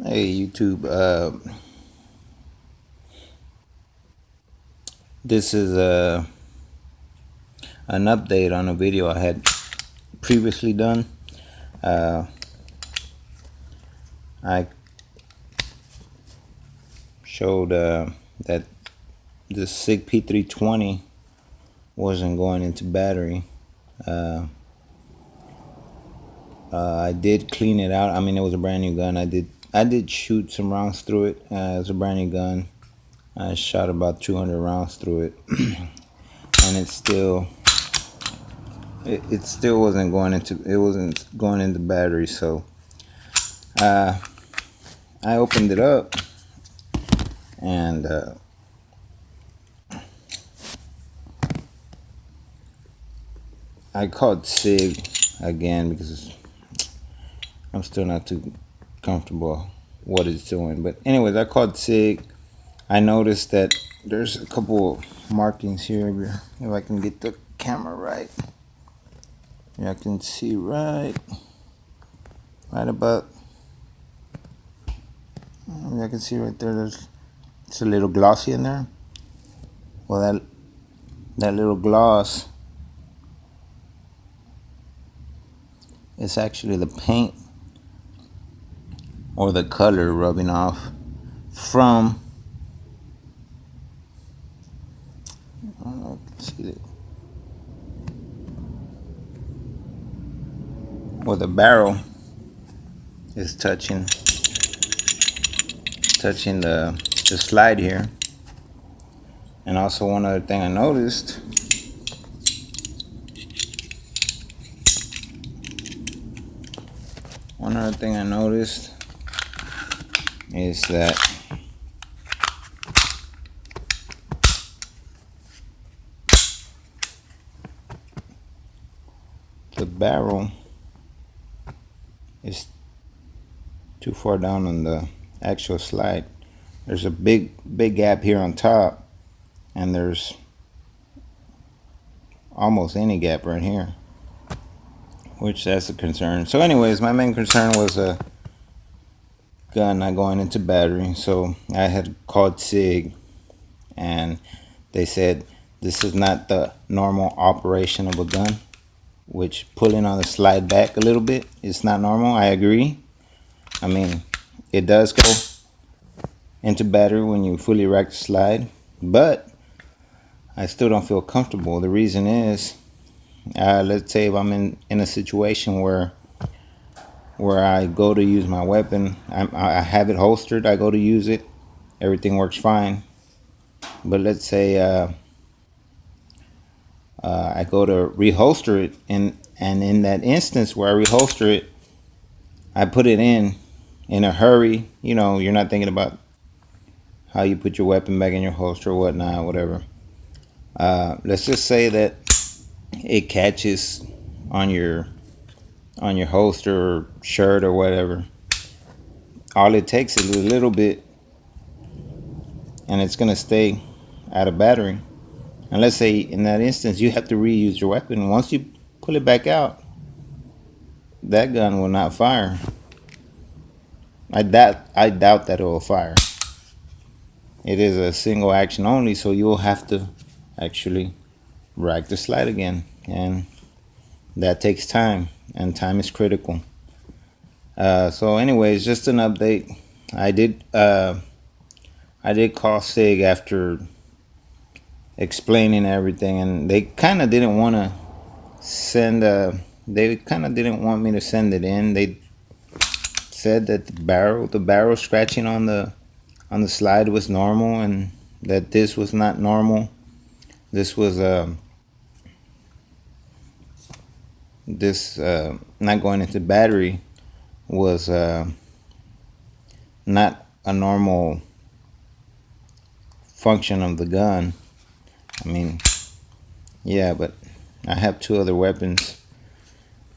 Hey YouTube, this is an update on a video I had previously done. I showed that the SIG p320 wasn't going into battery. I did clean it out. I mean, it was a brand new gun. I did shoot some rounds through it. It was a brand new gun. I shot about 200 rounds through it, and it still wasn't going into battery. So I opened it up, and I called SIG again because I'm still not too comfortable what it's doing. But anyways, I called SIG. I noticed that there's a couple markings here. If I can get the camera right, I can see right about. I can see right there. It's a little glossy in there. Well, that little gloss is actually the paint or the color rubbing off from. See it. Well, the barrel is touching the slide here. And also one other thing I noticed is that the barrel is too far down on the actual slide. There's a big gap here on top, and there's almost any gap right here, which that's a concern. So anyways, my main concern was a gun not going into battery. So I had called SIG, and they said this is not the normal operation of a gun, which pulling on the slide back a little bit is not normal. I agree. I mean, it does go into battery when you fully rack the slide, but I still don't feel comfortable. The reason is, let's say if I'm in a situation where I go to use my weapon, I have it holstered, I go to use it, everything works fine. But let's say I go to reholster it, and in that instance where I reholster it, I put it in a hurry. You know, you're not thinking about how you put your weapon back in your holster or whatnot, whatever. Let's just say that it catches on your holster or shirt or whatever. All it takes is a little bit, and it's gonna stay out of battery. And let's say in that instance you have to reuse your weapon. Once you pull it back out, that gun will not fire. I doubt that it will fire. It is a single action only, so you will have to actually rack the slide again, and that takes time, and time is critical. So anyways, just an update. I did call SIG after explaining everything, and they kind of didn't want to send they kind of didn't want me to send it in. They said that the barrel scratching on the slide was normal, and that this was not normal. This was not going into battery was not a normal function of the gun. I mean, yeah, but I have two other weapons,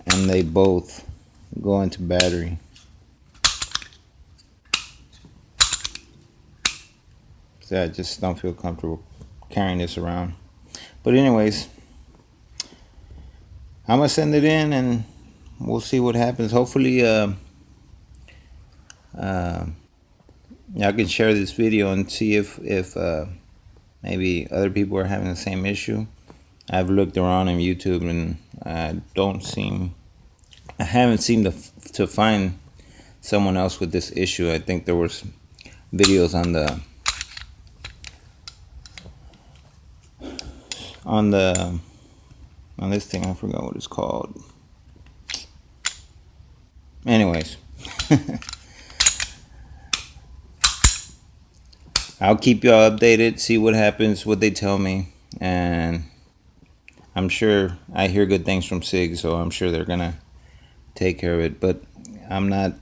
and they both go into battery. So I just don't feel comfortable carrying this around. But anyways, I'm gonna send it in, and we'll see what happens. Hopefully Y'all can share this video and see if maybe other people are having the same issue. I've looked around on YouTube and I haven't seemed to find someone else with this issue. I think there was videos on this thing. I forgot what it's called. Anyways, I'll keep y'all updated, see what happens, what they tell me, and I'm sure I hear good things from SIG, so I'm sure they're gonna take care of it. But I'm not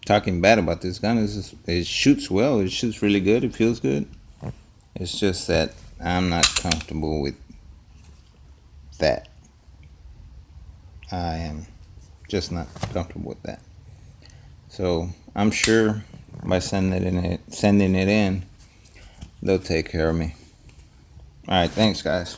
talking bad about this gun. It shoots well. It shoots really good. It feels good. It's just that I'm not comfortable with that. I am just not comfortable with that. So I'm sure by sending it in, they'll take care of me. All right, thanks, guys.